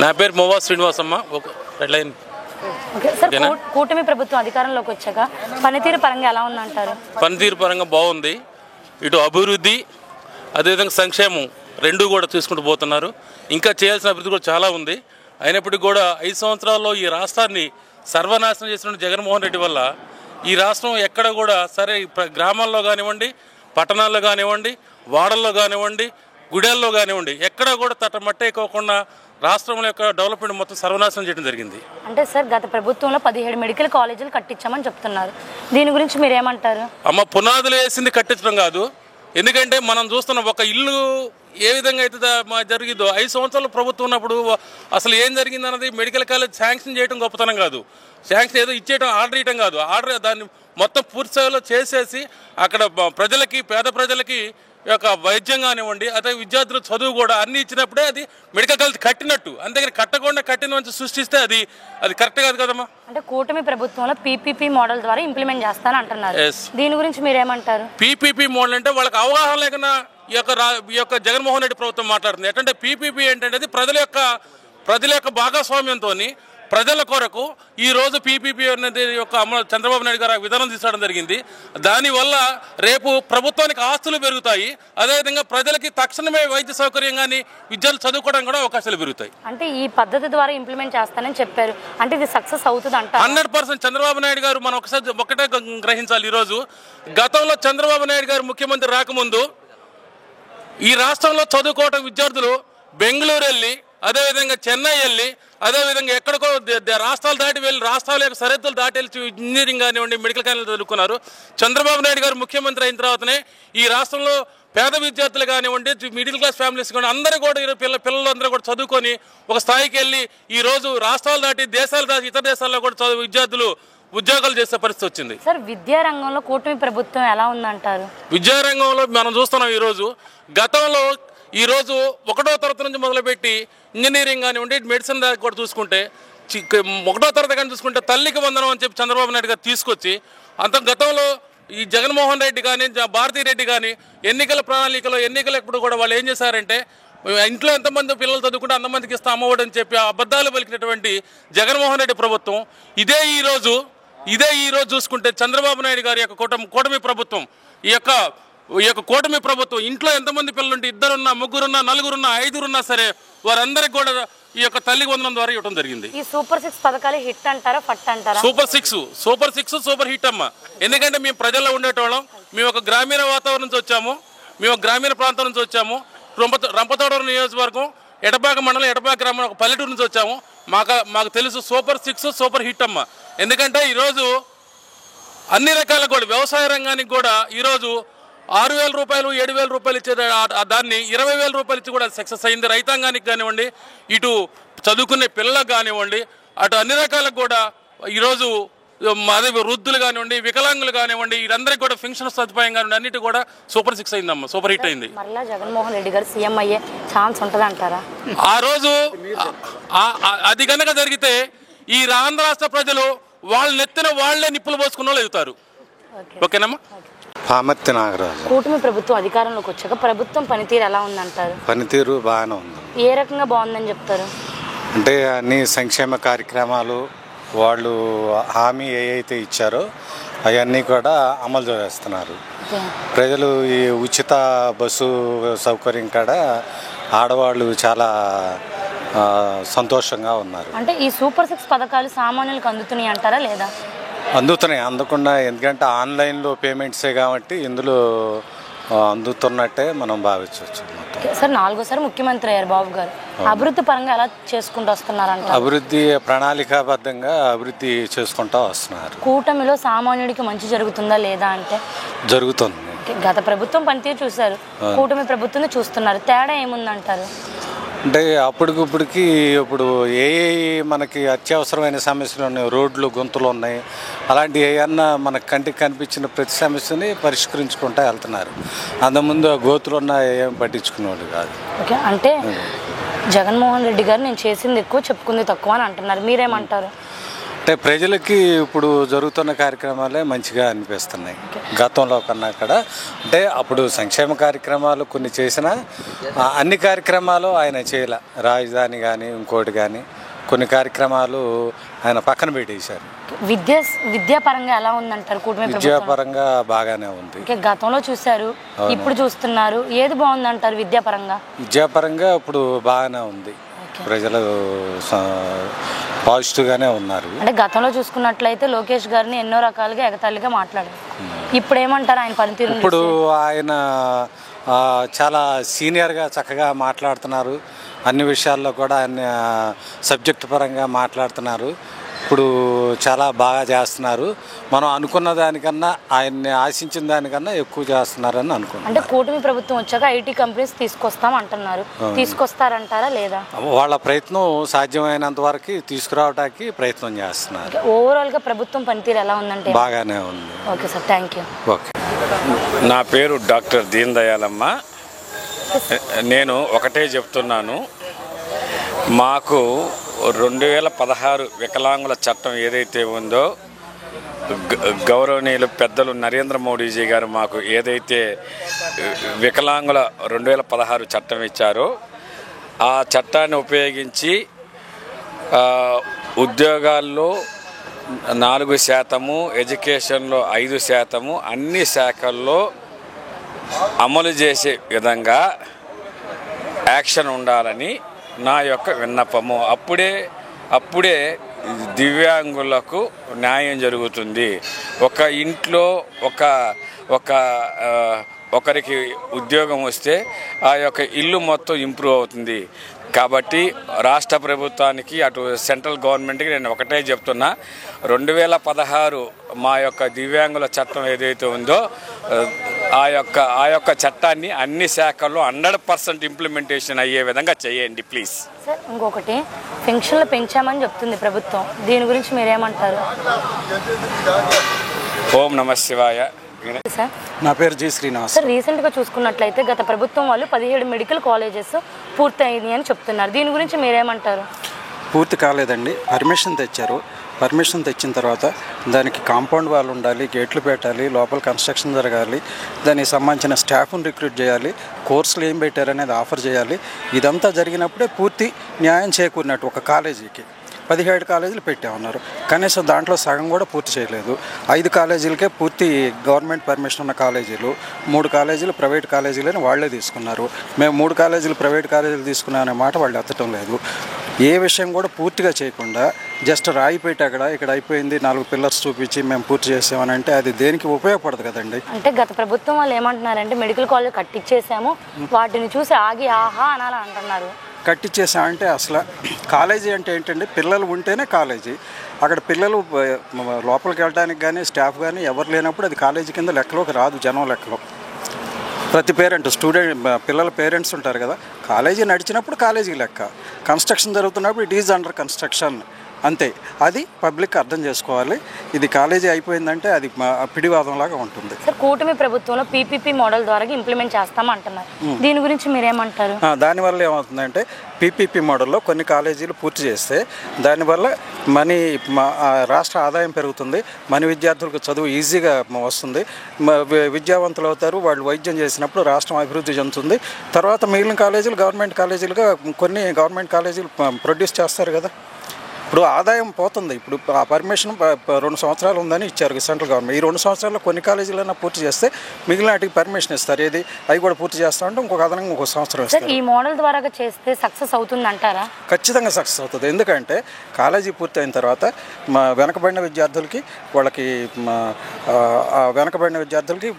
నా పేరు మోవా Srinivasamma. Okay sir, కూటమి ప్రభుత్వం అధికారంలోకి వచ్చాక పనితీరు పరంగా ఎలా ఉందంటారు? పనితీరు పరంగా బాగుంది. ఇటు అభివృద్ధి అదేవిధంగా సంక్షేమం రెండు కూడా తీసుకుంటూ పోతున్నారు. ఇంకా చేయాల్సిన అభివృద్ధి కూడా చాలా ఉంది. అయినప్పటికీ కూడా 5 సంవత్సరాల్లో ఈ రాష్ట్రాన్ని సర్వనాశనం చేసిన జగన్మోహన్ రెడ్డి వల్ల ఈ రాష్ట్రం ఎక్కడ కూడా సరే గ్రామాల్లో కానివ్వండి, పట్టణాల్లో కానివ్వండి, వాడల్లో కానివ్వండి, గుడెల్లో కానివ్వండి, ఎక్కడ కూడా తట్టమట్టే ఎక్కువకుండా రాష్ట్రంలో యొక్క డెవలప్మెంట్ మొత్తం సర్వనాశనం చేయడం జరిగింది. అంటే సార్, గత ప్రభుత్వంలో 17 మెడికల్ కాలేజీలు కట్టించామని చెప్తున్నారు. దీని గురించి మీరు ఏమంటారు? అమ్మ, పునాదులు వేసింది కట్టించడం కాదు. ఎందుకంటే మనం చూస్తున్నాం ఒక ఇల్లు ఏ విధంగా అయితే జరిగిందో 5 సంవత్సరాలు ప్రభుత్వం ఉన్నప్పుడు అసలు ఏం జరిగింది అన్నది మెడికల్ కాలేజ్ శాంక్షన్ చేయడం గొప్పతనం కాదు. శాంక్షన్ ఏదో ఇచ్చేయడం, ఆర్డర్ ఇవ్వడం కాదు. ఆర్డర్ దాన్ని మొత్తం పూర్తి స్థాయిలో చేసేసి అక్కడ ప్రజలకి, పేద ప్రజలకి యొక్క వైద్యం కానివ్వండి, అదే విద్యార్థుల చదువు కూడా అన్ని ఇచ్చినప్పుడే అది మెడికల్ కాలేజ్ కట్టినట్టు. అంతేగాని కట్టకుండా కట్టిన నుంచి సృష్టిస్తే అది కరెక్ట్ కాదు కదమ్మా. అంటే కూటమి ప్రభుత్వంలో పీపీపీ మోడల్ ద్వారా ఇంప్లిమెంట్ చేస్తాను అంటున్నారు. దీని గురించి మీరేమంటారు? పీపీపీ మోడల్ అంటే వాళ్ళకి అవగాహన లేకుండా ఈ యొక్క జగన్మోహన్ రెడ్డి ప్రభుత్వం మాట్లాడుతుంది. ఏంటంటే పీపీపీ ఏంటంటే ప్రజల యొక్క భాగస్వామ్యంతో ప్రజల కొరకు ఈరోజు పీపీపీ అనేది యొక్క చంద్రబాబు నాయుడు గారు విధానం తీసుకోవడం జరిగింది. దానివల్ల రేపు ప్రభుత్వానికి ఆస్తులు పెరుగుతాయి. అదేవిధంగా ప్రజలకి తక్షణమే వైద్య సౌకర్యం కానీ విద్యార్థులు చదువుకోవడానికి కూడా అవకాశాలు పెరుగుతాయి. అంటే ఈ పద్ధతి ద్వారా ఇంప్లిమెంట్ చేస్తానని చెప్పారు. అంటే ఇది సక్సెస్ అవుతుంది అంట? 100% చంద్రబాబు నాయుడు గారు మనం ఒకటే గ్రహించాలి. ఈరోజు గతంలో చంద్రబాబు నాయుడు గారు ముఖ్యమంత్రి రాకముందు ఈ రాష్ట్రంలో చదువుకోవటం విద్యార్థులు బెంగళూరు వెళ్ళి, అదేవిధంగా చెన్నై వెళ్ళి, అదేవిధంగా ఎక్కడికో రాష్ట్రాలు దాటి వెళ్ళి, రాష్ట్రాల యొక్క సరిహద్దులు దాటి వెళ్ళి ఇంజనీరింగ్ కానివ్వండి, మెడికల్ కాలేజీలు చదువుకున్నారు. చంద్రబాబు నాయుడు గారు ముఖ్యమంత్రి అయిన తర్వాతనే ఈ రాష్ట్రంలో పేద విద్యార్థులు కానివ్వండి, మిడిల్ క్లాస్ ఫ్యామిలీస్ కానీ అందరూ కూడా పిల్లలందరూ కూడా చదువుకొని ఒక స్థాయికి వెళ్ళి ఈరోజు రాష్ట్రాలు దాటి, దేశాలు దాటి, ఇతర దేశాల్లో కూడా విద్యార్థులు ఉద్యోగాలు చేసే పరిస్థితి వచ్చింది. సార్, విద్యారంగంలో కూటమి ప్రభుత్వం ఎలా ఉందంటారు? విద్యారంగంలో మనం చూస్తున్నాం ఈరోజు. గతంలో ఈరోజు 1వ తరగతి నుంచి మొదలుపెట్టి ఇంజనీరింగ్ కానివ్వండి, మెడిసిన్ దాకా కూడా చూసుకుంటే 1వ తరగతి కానీ చూసుకుంటే తల్లికి వందనం అని చెప్పి చంద్రబాబు నాయుడు గారు తీసుకొచ్చి గతంలో ఈ జగన్మోహన్ రెడ్డి కానీ, భారతీ రెడ్డి కానీ ఎన్నికల ప్రణాళికలో ఎప్పుడు కూడా వాళ్ళు ఏం చేశారంటే ఇంట్లో ఎంతమంది పిల్లలు చదువుకుంటే అంతమందికి ఇస్తా అమ్మఒడి అని చెప్పి అబద్ధాలు పలికినటువంటి జగన్మోహన్ రెడ్డి ప్రభుత్వం ఇదే ఈ రోజు చూసుకుంటే చంద్రబాబు నాయుడు గారి యొక్క కూటమి ప్రభుత్వం ఈ యొక్క కూటమి ప్రభుత్వం ఇంట్లో ఎంతమంది పిల్లలుంటే 2 3 4 5 సరే వారందరికి కూడా ఈ యొక్క తల్లి వందనం ద్వారా ఇవ్వడం జరిగింది. ఈ సూపర్ 6 పథకాలు హిట్ అంటారా, ఫట్ అంటారా? సూపర్ సిక్స్ సూపర్ హిట్ అమ్మ. ఎందుకంటే మేము ప్రజల్లో ఉండేటోళ్ళం. మేము ఒక గ్రామీణ వాతావరణం నుంచి వచ్చాము. మేము గ్రామీణ ప్రాంతం నుంచి వచ్చాము. రంపతోడవరం నియోజకవర్గం, ఎడపాక మండలం, ఎడపాక గ్రామం, ఒక పల్లెటూరు నుంచి వచ్చాము. మాకు తెలుసు సూపర్ 6 సూపర్ హిట్ అమ్మ. ఎందుకంటే ఈరోజు అన్ని రకాల కూడా వ్యవసాయ రంగానికి కూడా ఈరోజు 6,000 రూపాయలు 7,000 రూపాయలు ఇచ్చే దాన్ని 20,000 రూపాయలు ఇచ్చి కూడా సక్సెస్ అయింది. రైతాంగానికి కానివ్వండి, ఇటు చదువుకునే పిల్లలకు కానివ్వండి, అటు అన్ని రకాలకు కూడా ఈరోజు అదే వృద్ధులు కానివ్వండి, వికలాంగులు కానివ్వండి, వీరందరికీ కూడా పెన్షన్ సదుపాయం కానివ్వండి, అన్నిటి కూడా సూపర్ 6 అయిందమ్మా, సూపర్ హిట్ అయింది. మరలా జగన్మోహన్ రెడ్డి గారు సీఎం అయ్యే ఛాన్స్ ఉంటుంది అంటారా? ఆ రోజు అది కనుక జరిగితే ఈ ఆంధ్ర రాష్ట్ర ప్రజలు వాళ్ళ నెత్తిన వాళ్లే నిప్పులు పోసుకున్న వాళ్ళు అవుతారు. ఓకేనమ్మా. పామర్తి నాగరాజు. కూటమి ప్రభుత్వం అధికారంలోకి వచ్చాక ప్రభుత్వం పనితీరు ఎలా ఉందంటారు? పనితీరు బాగానే ఉంది. ఏ రకంగా బాగుందని చెప్తారు? అంటే అన్ని సంక్షేమ కార్యక్రమాలు వాళ్ళు హామీ ఏవైతే ఇచ్చారో అవన్నీ కూడా అమలు చేస్తున్నారు. ప్రజలు ఈ ఉచిత బస్సు సౌకర్యం కాడ ఆడవాళ్ళు చాలా సంతోషంగా ఉన్నారు. అంటే ఈ సూపర్ 6 పథకాలు సామాన్యులకు అందుతున్నాయి అంటారా లేదా? అందుతున్నాయి. అందకుండా ఎందుకంటే ఆన్లైన్లో పేమెంట్సే కాబట్టి ఇందులో అందుతున్నట్టే మనం భావించవచ్చు. సార్, 4వ సారి ముఖ్యమంత్రి అయ్యారు బాబు గారు. అభివృద్ధి పరంగా ఎలా చేసుకుంటూ వస్తున్నారంట? అభివృద్ధి ప్రణాళికాబద్ధంగా అభివృద్ధి చేసుకుంటూ వస్తున్నారు. కూటమిలో సామాన్యుడికి మంచి జరుగుతుందా లేదా అంటే? జరుగుతుంది. గత ప్రభుత్వం పనితీరు చూశారు, కూటమి ప్రభుత్వం చూస్తున్నారు, తేడా ఏముందంటారు? అంటే అప్పటికిప్పటికి ఇప్పుడు ఏ మనకి అత్యవసరమైన సమస్యలు ఉన్నాయి, రోడ్లు గుంతలు ఉన్నాయి, అలాంటి ఏమన్నా మనకు కంటికి కనిపించిన ప్రతి సమస్యని పరిష్కరించుకుంటూ వెళ్తున్నారు. అంతకుముందు గోతులు ఉన్న ఏం పట్టించుకునేవాళ్ళు కాదు. ఓకే, అంటే జగన్మోహన్ రెడ్డి గారు నేను చేసింది ఎక్కువ చెప్పుకుంది తక్కువ అని అంటున్నారు, మీరేమంటారు? అంటే ప్రజలకి ఇప్పుడు జరుగుతున్న కార్యక్రమాలే మంచిగా అనిపిస్తున్నాయి గతంలో కన్నా కూడా. అంటే అప్పుడు సంక్షేమ కార్యక్రమాలు కొన్ని చేసినా అన్ని కార్యక్రమాలు ఆయన చేయలే. రాజధాని కానీ ఇంకోటి కానీ కొన్ని కార్యక్రమాలు ఆయన పక్కన పెట్టేశారు. విద్యాపరంగా ఎలా ఉందంటారు కూటమి ప్రభుత్వం? విద్యాపరంగా బాగానే ఉంది. గతంలో చూశారు, ఇప్పుడు చూస్తున్నారు, ఏది బాగుందంటారు విద్యాపరంగా? విద్యాపరంగా ఇప్పుడు బాగానే ఉంది, ప్రజలు పాజిటివ్గానే ఉన్నారు. అంటే గతంలో చూసుకున్నట్లయితే లోకేష్ గారిని ఎన్నో రకాలుగా ఎగతాళిగా మాట్లాడారు. ఇప్పుడు ఏమంటారు ఆయన పనితీరు? ఇప్పుడు ఆయన చాలా సీనియర్గా చక్కగా మాట్లాడుతున్నారు. అన్ని విషయాల్లో కూడా ఆయన సబ్జెక్ట్ పరంగా మాట్లాడుతున్నారు. ఇప్పుడు చాలా బాగా చేస్తున్నారు. మనం అనుకున్న దానికన్నా ఆయన్ని ఆశించిన దానికన్నా ఎక్కువ చేస్తున్నారని అనుకుంటున్నాం. అంటే కూటమి ప్రభుత్వం వచ్చాక ఐటీ కంపెనీస్ తీసుకొస్తాం అంటున్నారు, తీసుకొస్తారంటారా లేదా? వాళ్ళ ప్రయత్నం సాధ్యమైనంత వరకు తీసుకురావడానికి ప్రయత్నం చేస్తున్నారు. ఓవరాల్గా ప్రభుత్వం పనితీరు ఎలా ఉందంటే? బాగానే ఉంది. Okay sir, thank you. Okay. నా పేరు డాక్టర్ దీన్ దయాలమ్మ. నేను ఒకటే చెప్తున్నాను, మాకు 2016 వికలాంగుల చట్టం ఏదైతే ఉందో గౌరవనీయులు పెద్దలు నరేంద్ర మోడీజీ గారు మాకు ఏదైతే వికలాంగుల 2016 చట్టం ఇచ్చారో ఆ చట్టాన్ని ఉపయోగించి ఉద్యోగాల్లో 4%, ఎడ్యుకేషన్లో 5%, అన్ని శాఖల్లో అమలు చేసే విధంగా యాక్షన్ ఉండాలని నా యొక్క విన్నపము. అప్పుడే దివ్యాంగులకు న్యాయం జరుగుతుంది. ఒక ఇంట్లో ఒకరికి ఉద్యోగం వస్తే ఆ యొక్క ఇల్లు మొత్తం ఇంప్రూవ్ అవుతుంది. కాబట్టి రాష్ట్ర ప్రభుత్వానికి అటు సెంట్రల్ గవర్నమెంట్కి నేను ఒకటే చెప్తున్నా, 2016 మా యొక్క దివ్యాంగుల చట్టం ఏదైతే ఉందో ఆ యొక్క చట్టాన్ని అన్ని శాఖల్లో 100% ఇంప్లిమెంటేషన్ అయ్యే విధంగా చేయండి ప్లీజ్. సార్ ఇంకొకటి, పెన్షన్లు పెంచామని చెప్తుంది ప్రభుత్వం, దీని గురించి మీరేమంటారు? ఓం నమ శివాయ. సార్ నా పేరు జి శ్రీనివాస్. సార్ రీసెంట్గా చూసుకున్నట్లయితే గత ప్రభుత్వం వాళ్ళు 17 మెడికల్ కాలేజెస్ పూర్తయినాయి అని చెప్తున్నారు, దీని గురించి మీరేమంటారు? పూర్తి కాలేదండి, పర్మిషన్ తెచ్చారు. పర్మిషన్ తెచ్చిన తర్వాత దానికి కాంపౌండ్ వాళ్ళు ఉండాలి, గేట్లు పెట్టాలి, లోపల కన్స్ట్రక్షన్ జరగాలి, దానికి సంబంధించిన స్టాఫ్ను రిక్రూట్ చేయాలి, కోర్సులు ఏం పెట్టారనేది ఆఫర్ చేయాలి. ఇదంతా జరిగినప్పుడే పూర్తి న్యాయం చేకూరినట్టు. ఒక కాలేజీకి 17 కాలేజీలు పెట్టామన్నారు, కనీసం దాంట్లో సగం కూడా పూర్తి చేయలేదు. 5 కాలేజీలకే పూర్తి గవర్నమెంట్ పర్మిషన్ ఉన్న కాలేజీలు, 3 కాలేజీలు ప్రైవేట్ కాలేజీలని వాళ్లే తీసుకున్నారు. మేము 3 కాలేజీలు ప్రైవేట్ కాలేజీలు తీసుకున్నామనే మాట వాళ్ళు ఎత్తటం లేదు. ఏ విషయం కూడా పూర్తిగా చేయకుండా జస్ట్ రాయి పెట్టి ఇక్కడ అయిపోయింది 4 పిల్లర్స్ చూపించి మేము పూర్తి చేసామని అంటే అది దేనికి ఉపయోగపడదు కదండి. అంటే గత ప్రభుత్వం వాళ్ళు ఏమంటున్నారంటే మెడికల్ కాలేజ్ కట్టించేసాము, వాటిని చూసి ఆగి ఆహా అనాలి అంటున్నారు. కట్టించేసామంటే అసలు కాలేజీ అంటే ఏంటండి, పిల్లలు ఉంటేనే కాలేజీ. అక్కడ పిల్లలు లోపలికి వెళ్ళడానికి కానీ స్టాఫ్ కానీ ఎవరు లేనప్పుడు అది కాలేజీ కింద లెక్కలోకి రాదు, జనం లెక్కలో. ప్రతి పేరెంట్ పిల్లల పేరెంట్స్ ఉంటారు కదా, కాలేజీ నడిచినప్పుడు కాలేజీ లెక్క, కన్స్ట్రక్షన్ జరుగుతున్నప్పుడు ఇట్ ఈజ్ అండర్ కన్స్ట్రక్షన్ అంతే. అది పబ్లిక్ అర్థం చేసుకోవాలి. ఇది కాలేజీ అయిపోయిందంటే అది పిడివాదంలాగా ఉంటుంది. సార్ కూటమి ప్రభుత్వంలో పీపీపీ మోడల్ ద్వారా ఇంప్లిమెంట్ చేస్తామంటున్నారు, దీని గురించి మీరేమంటారు? దానివల్ల ఏమవుతుందంటే పీపీపీ మోడల్లో కొన్ని కాలేజీలు పూర్తి చేస్తే దానివల్ల రాష్ట్ర ఆదాయం పెరుగుతుంది, మన విద్యార్థులకు చదువు ఈజీగా వస్తుంది, విద్యావంతులు అవుతారు, వాళ్ళు వైద్యం చేసినప్పుడు రాష్ట్రం అభివృద్ధి చెందుతుంది. తర్వాత మిగిలిన కాలేజీలు గవర్నమెంట్ కాలేజీలుగా కొన్ని గవర్నమెంట్ కాలేజీలు ప్రొడ్యూస్ చేస్తారు కదా. ఇప్పుడు ఆదాయం పోతుంది. ఇప్పుడు ఆ పర్మిషన్ 2 సంవత్సరాలు ఉందని ఇచ్చారు సెంట్రల్ గవర్నమెంట్. ఈ 2 సంవత్సరాల్లో కొన్ని కాలేజీలైనా పూర్తి చేస్తే మిగిలిన వాటికి పర్మిషన్ ఇస్తారు. ఏది అవి కూడా పూర్తి చేస్తామంటే ఇంకొక అదనంగా 1 సంవత్సరం ఇస్తారు. ఈ మోడల్ ద్వారా చేస్తే సక్సెస్ అవుతుంది అంటారా? ఖచ్చితంగా సక్సెస్ అవుతుంది. ఎందుకంటే కాలేజీ పూర్తి అయిన తర్వాత వెనకబడిన విద్యార్థులకి వెనకబడిన విద్యార్థులకి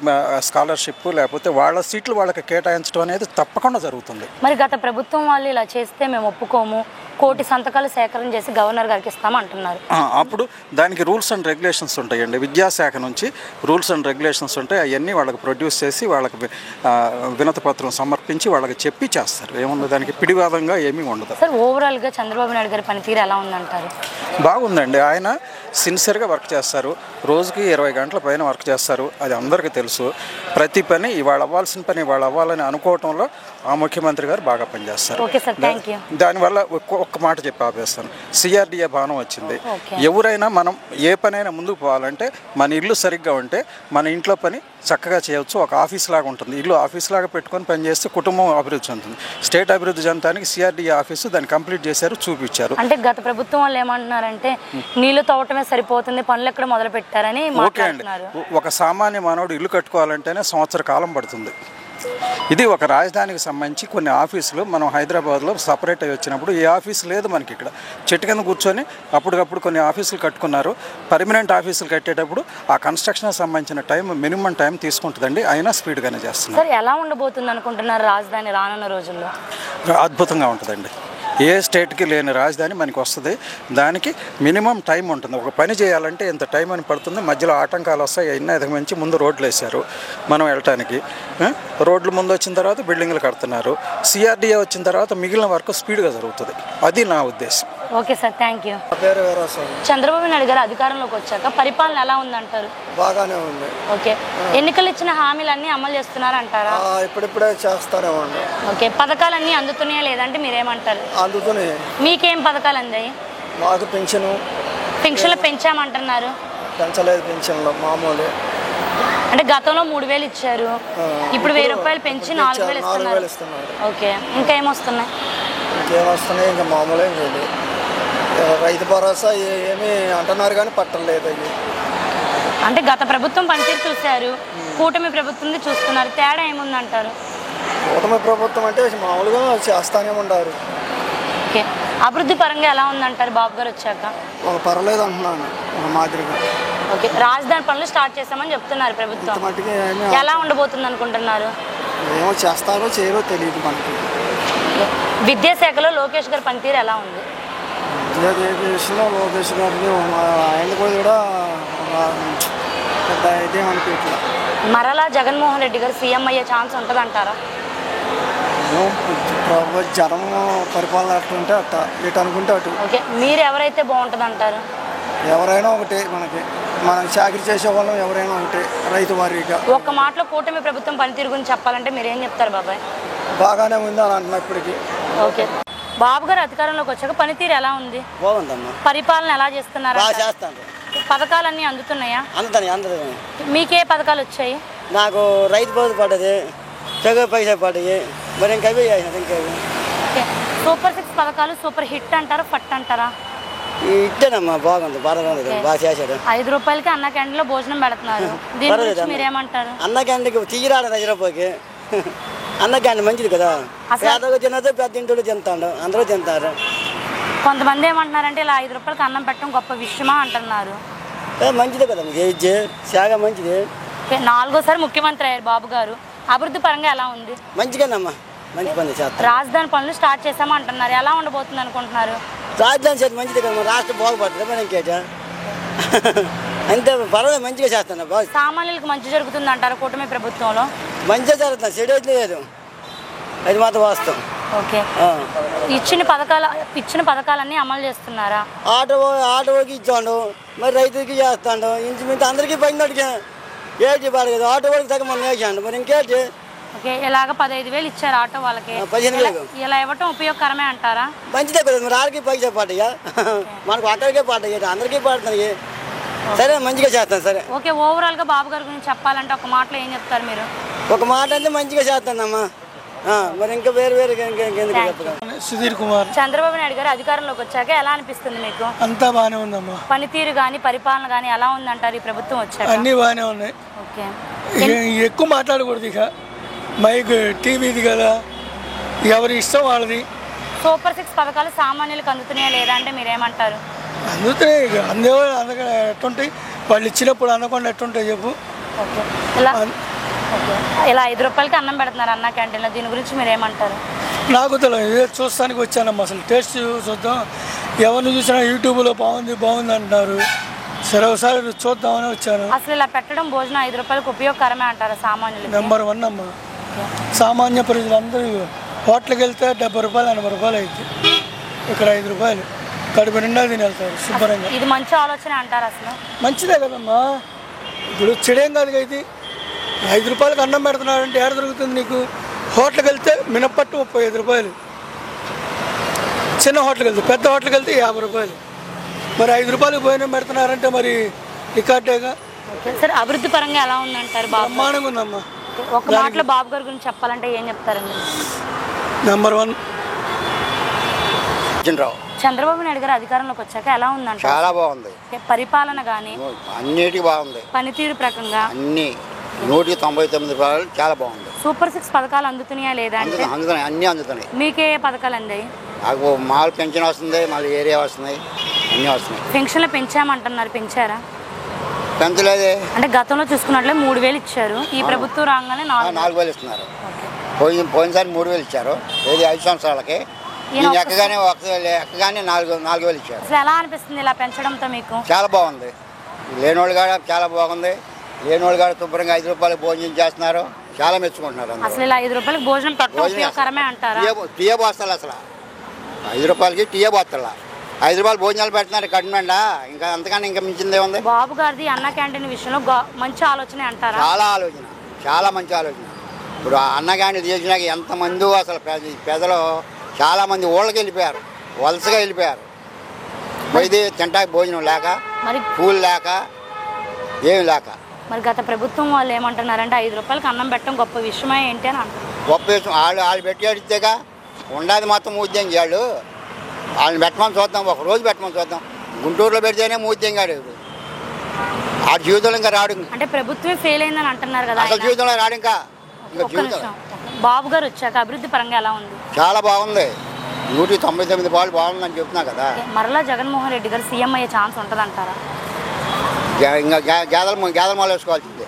స్కాలర్షిప్ లేకపోతే వాళ్ళ సీట్లు వాళ్ళకి కేటాయించడం అనేది తప్పకుండా జరుగుతుంది. మరి గత ప్రభుత్వం వాళ్ళు ఇలా చేస్తే మేము ఒప్పుకోము, 1 కోటి సంతకాలు సేకరణ చేసి గవర్నర్ గారికి ఇస్తామంటున్నారు. అప్పుడు దానికి రూల్స్ అండ్ రెగ్యులేషన్స్ ఉంటాయండి. విద్యాశాఖ నుంచి రూల్స్ అండ్ రెగ్యులేషన్స్ ఉంటాయి. అవన్నీ వాళ్ళకి ప్రొడ్యూస్ చేసి వాళ్ళకి వినతి పత్రం సమర్పించి వాళ్ళకి చెప్పి చేస్తారు. ఏముంది దానికి పిడివాదంగా ఏమీ ఉండదు. సార్ ఓవరాల్గా చంద్రబాబు నాయుడు గారి పనితీరు ఎలా ఉందంటారు? బాగుందండి. ఆయన సిన్సియర్గా వర్క్ చేస్తారు. రోజుకి 20 గంటల పైన వర్క్ చేస్తారు. అది అందరికీ తెలుసు. ప్రతి పని ఇవాళ అవ్వాల్సిన పని ఇవాళ అవ్వాలని అనుకోవటంలో ఆ ముఖ్యమంత్రి గారు బాగా పనిచేస్తారు. Okay sir, thank you. దానివల్ల ఒక్క మాట చెప్పి ఆపేస్తాను. సిఆర్డిఏ భవనం వచ్చింది. ఎవరైనా మనం ఏ పనైనా ముందుకు పోవాలంటే మన ఇల్లు సరిగ్గా ఉంటే మన ఇంట్లో పని చక్కగా చేయవచ్చు. ఒక ఆఫీస్ లాగా ఉంటుంది. ఇల్లు ఆఫీస్ లాగా పెట్టుకొని పనిచేస్తే కుటుంబం అభివృద్ధి చెందుతుంది. స్టేట్ అభివృద్ధి చెందడానికి సిఆర్డిఏ ఆఫీసు దాన్ని కంప్లీట్ చేశారు, చూపించారు. అంటే గత ప్రభుత్వం వాళ్ళు ఏమంటున్నారంటే నీళ్లు తవ్వటమే సరిపోతుంది, పనులు ఎక్కడ మొదలు పెట్టారని మాట్లాడుతున్నారు. ఒక సామాన్య మానవుడు ఇల్లు కట్టుకోవాలంటేనే సంవత్సర కాలం పడుతుంది. ఇది ఒక రాజధానికి సంబంధించి కొన్ని ఆఫీసులు మనం హైదరాబాద్లో సపరేట్ అయ్యి వచ్చినప్పుడు ఏ ఆఫీసు లేదు మనకి. ఇక్కడ చెట్టు కింద కూర్చొని అప్పటికప్పుడు కొన్ని ఆఫీసులు కట్టుకున్నారు. పర్మనెంట్ ఆఫీసులు కట్టేటప్పుడు ఆ కన్స్ట్రక్షన్ సంబంధించిన టైం మినిమం టైం తీసుకుంటుందండి. అయినా స్పీడ్గానే చేస్తున్నారు. సార్ ఎలా ఉండబోతుంది అనుకుంటున్నారు రాజధాని రానున్న రోజుల్లో? అద్భుతంగా ఉంటుందండి. ఏ స్టేట్కి లేని రాజధాని మనకి వస్తుంది. దానికి మినిమం టైం ఉంటుంది. ఒక పని చేయాలంటే ఎంత టైం అని పడుతుంది. మధ్యలో ఆటంకాలు వస్తాయి. అయినా ఎదగమించి ముందు రోడ్లు వేశారు మనం వెళ్ళటానికి. రోడ్లు ముందు వచ్చిన తర్వాత బిల్డింగ్లు కడుతున్నారు. సిఆర్డిఏ వచ్చిన తర్వాత మిగిలిన వర్క్ స్పీడ్గా జరుగుతుంది. అది నా ఉద్దేశం. Okay sir, thank you. Chandrababu Naidu గారు అధికారంలోకి వచ్చాక పరిపాలన ఎలా ఉందంటారు? బాగానే ఉంది. ఓకే, ఎన్నికలు ఇచ్చిన హామీలన్నీ అమలు చేస్తున్నారంటారా? ఇప్పుడిప్పుడే చేస్తానే ఉంది. ఓకే, పథకాలన్నీ అందుతున్నాయా లేదంటే మీరేమంటారు? అందుతున్నాయి. మీకేం పథకాలు అందాయి? మాకు పెన్షన్లు పెంచామంటున్నారు. పెంచలేదు. పెన్షన్లు మామూలు. అంటే గతంలో 3,000 ఇచ్చారు, ఇప్పుడు 1,000 రూపాయలు పెంచి 4,000 ఇస్తున్నారు. ఓకే, ఇంకా ఏమొస్తున్నాయి? ఇంకేమొస్తున్నాయి? ఇంకా మామూలే. లేదు. రైతు భరోసా ఏమి అంటున్నారు కానీ పట్టలేదు. అవి అంటే గత ప్రభుత్వం పనితీరు చూశారు, కూటమి ప్రభుత్వం చూస్తున్నారు, తేడా ఏముందంటారు? కూటమి ప్రభుత్వం అంటే మామూలుగా చేస్తానే ఉంటారు. ఓకే, అభివృద్ధి పరంగా ఎలా ఉందంటారు బాబు గారు వచ్చాక? పర్లేదు అంటున్నాను మాదిరిగా. ఓకే, రాజధాని పనులు స్టార్ట్ చేస్తామని చెప్తున్నారు ప్రభుత్వం. ఎలా ఉండబోతుంది అనుకుంటున్నారు? ఏమో చేస్తారో చేయరో తెలియదు మనకి. విద్యాశాఖలో లోకేష్ గారి పనితీరు ఎలా ఉంది? విద్యాదేశంలో లోకేష్ గారికి ఆయన కూడా పెద్ద ఇదేమనిపించట్లా. మరలా జగన్మోహన్ రెడ్డి గారు సీఎం అయ్యే ఛాన్స్ ఉంటుందంటారా? జనం పరిపాలన అట్లుంటే అట్ట, ఇటు అనుకుంటే అటు. ఓకే, మీరు ఎవరైతే బాగుంటుంది అంటారు? ఎవరైనా ఒకటే. మనం చాకరీ చేసే వాళ్ళం ఎవరైనా ఒకటే. రైతు వారీగా ఒక్క మాటలో కూటమి ప్రభుత్వం పనితీరు గురించి చెప్పాలంటే మీరు ఏం చెప్తారు బాబాయ్? బాగానే ఉంది అని అంటున్నా ఇప్పటికి. ఓకే, బాబు గారు అధికారంలోకి వచ్చాక పనితీరు ఎలా ఉంది? బాగుందమ్మా. పరిపాలన ఎలా చేస్తున్నారు? చేస్తాను. పథకాలన్నీ అందుతున్నాయా? అందుతాయి. మీకే పథకాలు వచ్చాయి? నాకు రైతు బంధు పడ్డది, తెగ పైసా పడ్డాయి. మరి ఇంకా సూపర్ 6 పథకాలు సూపర్ హిట్ అంటారా, ఫట్ అంటారా? ఇట్టేనమ్మా. బాగుంది, బాగా చేశాడు. 5 రూపాయలకి అన్న క్యాంటీన్లో భోజనం పెడుతున్నారు. దీని గురించి మీరేమంటారు? అన్న క్యాంటీన్కి తీరాడు 10 రూపాయలకి. అన్న క్యాంటీన్ మంచిది కదా. పేదగా తినదు, పెద్ద ఇంట్లో తింటాడు, అందరూ తింటారు. కొంతమంది ఏమంటున్నారంటే ఇలా 5 రూపాయలకి అన్నం పెట్టడం గొప్ప విషయమా అంటున్నారు. మంచిదే కదా, శాఖ మంచిది. 4వ సారి ముఖ్యమంత్రి అయ్యారు బాబు గారు. అభివృద్ధి పరంగా ఎలా ఉంది? మంచిగానమ్మా, మంచి పని చేస్తారు. రాజధాని పనులు స్టార్ట్ చేసామా అంటున్నారు, ఎలా ఉండబోతుంది అనుకుంటున్నారు? రాజధాని చేతి మంచిది కదా, రాష్ట్రం బాగుపడుతుంది. మరి ఇంకేట అంతే, పర్వాలేదు, మంచిగా చేస్తాను. సామాన్యులకు మంచి జరుగుతుంది అంటారు కూటమి ప్రభుత్వంలో? మంచిగా జరుగుతుంది, చెడు అయితే లేదు. అది మాత్రం వాస్తవం. ఓకే, ఇచ్చిన పథకాలన్నీ అమలు చేస్తున్నారా? ఆటోకి ఇచ్చాడు, మరి రైతుకి చేస్తాడు. ఇంచుమించు అందరికీ పడినట్టుగా ఏంటి పడదు. ఆటో వాళ్ళకి తగ్గ మనం వేసాడు, మరి ఇంకేంటి? ఓకే, ఇలాగ 15,000 ఇచ్చారు ఆటో వాళ్ళకి. 15,000 ఇలా ఇవ్వటం ఉపయోగకరమే అంటారా? మంచిదే కదా, మరి ఆడికి పైసా పడ్డాయా, మనకు అక్కడికే పడ్డాయి, అందరికీ పడుతున్నాయి. సరే, మంచిగా చేస్తాను. సరే, ఓకే, ఓవరాల్గా బాబు గారి గురించి చెప్పాలంటే ఒక మాటలో ఏం చెప్తారు మీరు? ఒక మాట అంటే మంచిగా చేస్తానమ్మా. మరి ఇంకా వేరు సుధీర్ కుమార్. చంద్రబాబు నాయుడు గారు అధికారంలోకి వచ్చాక ఎలా అనిపిస్తుంది మీకు? అంతా బాగానే ఉందమ్మా. పనితీరు కానీ పరిపాలన కానీ ఎలా ఉందంటారు ఈ ప్రభుత్వం వచ్చాక? అన్నీ బాగానే ఉన్నాయి. ఓకే, ఎక్కువ మాట్లాడకూడదు. ఇక మైక్ టీవీది కదా, ఎవరి ఇష్టం వాళ్ళది. సూపర్ 6 పథకాలు సామాన్యులకు అందుతున్నాయా లేదా అంటే మీరేమంటారు? అందుతున్నాయి. ఇక అందేవాళ్ళు అందక ఎట్టుంటాయి, వాళ్ళు ఇచ్చినప్పుడు అందకుండా ఎట్టుంటాయి చెప్పు. ఓకే, ఇలా 5 రూపాయలకి అన్నం పెడుతున్నారు అన్న క్యాంటీన్లో, దీని గురించి మీరు ఏమంటారు? నాకు తెలియదు, చూస్తానికి వచ్చానమ్మా. అసలు టేస్ట్ చూద్దాం. ఎవరిని చూసినా యూట్యూబ్లో బాగుంది అంటున్నారు. సరే, ఒకసారి చూద్దామని వచ్చాను. అసలు ఇలా పెట్టడం భోజనం 5 రూపాయలకు ఉపయోగకరమే అంటారా సామాన్యులు? నెంబర్ 1 అమ్మా. సామాన్య ప్రజలందరూ హోటల్కి వెళ్తే 70 రూపాయలు 80 రూపాయలు అవుతుంది. ఇక్కడ 5 రూపాయలు కడుపు నిండా తిని వెళ్తారు శుభ్రంగా. ఇది మంచి ఆలోచన అంటారు? అసలు మంచిదే కదమ్మా. ఇప్పుడు చెడేం కాదు. అయితే 5 రూపాయలకు అన్నం పెడుతున్నాడంటే ఏడ దొరుకుతుంది నీకు? హోటల్కి వెళ్తే మినపట్టు 35 రూపాయలు, చిన్న హోటల్కి వెళ్తే, పెద్ద హోటల్కి వెళ్తే 50 రూపాయలు. మరి 5 రూపాయలకు భోజనం పెడుతున్నారంటే మరి రికార్డేగా. సార్ అభివృద్ధి పరంగా ఎలా ఉందంటారు? బ్రహ్మాండంగా ఉందమ్మా. ఒక మాటలో బాబు గారి గురించి చెప్పాలంటే ఏం చెప్తారండి? నెంబర్ 1 చంద్రబాబు నాయుడు గారు అధికారంలోకి వచ్చాక ఎలా ఉందంట? చాలా బాగుంది. పరిపాలన కానీ అన్నిటికీ బాగుంది. పనితీరు ప్రకంగా అన్ని 199 రూపాయలు చాలా బాగుంది. సూపర్ 6 పథకాలు అందుతున్నాయా లేదా అంటే? అందుతున్నాయి, అన్నీ అందుతున్నాయి. మీకే పథకాలు అందాయి? నాకు మామూలు పెన్షన్ వస్తుంది, మళ్ళీ ఏరియా వస్తున్నాయి, అన్నీ వస్తున్నాయి. పెన్షన్లు పెంచామంటున్నారు, పెంచారా? పెంచలేదే. అంటే గతంలో చూసుకున్నట్లే 3000 ఇచ్చారు, ఈ ప్రభుత్వం రాగానే 4,000 ఇస్తున్నారు. పోయినసారి 3,000 ఇచ్చారు, ఏది 5 సంవత్సరాలకి. నేను ఎక్కగానే 4,000 ఇచ్చారు. అసలు ఎలా అనిపిస్తుంది ఇలా పెంచడంతో మీకు? చాలా బాగుంది. లేనోళ్ళు కాడ చాలా బాగుంది. లేనోళ్ళు కాడ శుభ్రంగా 5 రూపాయలు భోజనం చేస్తున్నారు, చాలా మెచ్చుకుంటున్నారు. అసలు ఇలా 5 రూపాయలకు భోజనం పెట్టడం ఉపయోగకరమే అంటారా? టీయే పోస్తారు అసలు 5 రూపాయలకి టీయే పోతారు. 5 రూపాయలు భోజనాలు పెడుతున్నారు కడుపునిండా, ఇంకా అంతకన్నా ఇంకా మించిందే ఉంది. బాబు గారిది అన్న క్యాంటీన్ విషయంలో మంచి ఆలోచన అంటారా? చాలా ఆలోచన, చాలా మంచి ఆలోచన. ఇప్పుడు అన్న క్యాంటీన్ చేసినాక ఎంతమంది అసలు పేదలు చాలామంది ఊళ్ళకి వెళ్ళిపోయారు, వలసగా వెళ్ళిపోయారు. ఇది తింటాకి భోజనం లేక, మరి పూలు లేక, ఏమి లేక. మరి గత ప్రభుత్వం వాళ్ళు ఏమంటున్నారంటే 5 రూపాయలకి అన్నం పెట్టడం గొప్ప విషయమే ఏంటి అని అంటారు. గొప్ప విషయం. వాళ్ళు పెట్టి అడిగితేగా ఉండాది మొత్తం మూద్యం చేయాడు. వాళ్ళని పెట్టమని చూద్దాం, ఒక రోజు పెట్టమని చూద్దాం. గుంటూరులో పెడితేనే మూద్యం కాడు, ఆ జీవితంలో ఇంకా రాడు. అంటే ప్రభుత్వమే ఫెయిల్ అయిందని అంటున్నారు కదా, అసలు జీవితంలో రాడు. ఇంకా జీవితం. బాబు గారు వచ్చాక అభివృద్ధి పరంగా ఎలా ఉంది? చాలా బాగుంది. 199 రూపాయలు బాగుందని చెప్తున్నా కదా. మరలా జగన్మోహన్ రెడ్డి గారు సీఎం అయ్యే ఛాన్స్ ఉంటుందంటారా? ఇంకా గేదల మాల వేసుకోవాల్సిందే.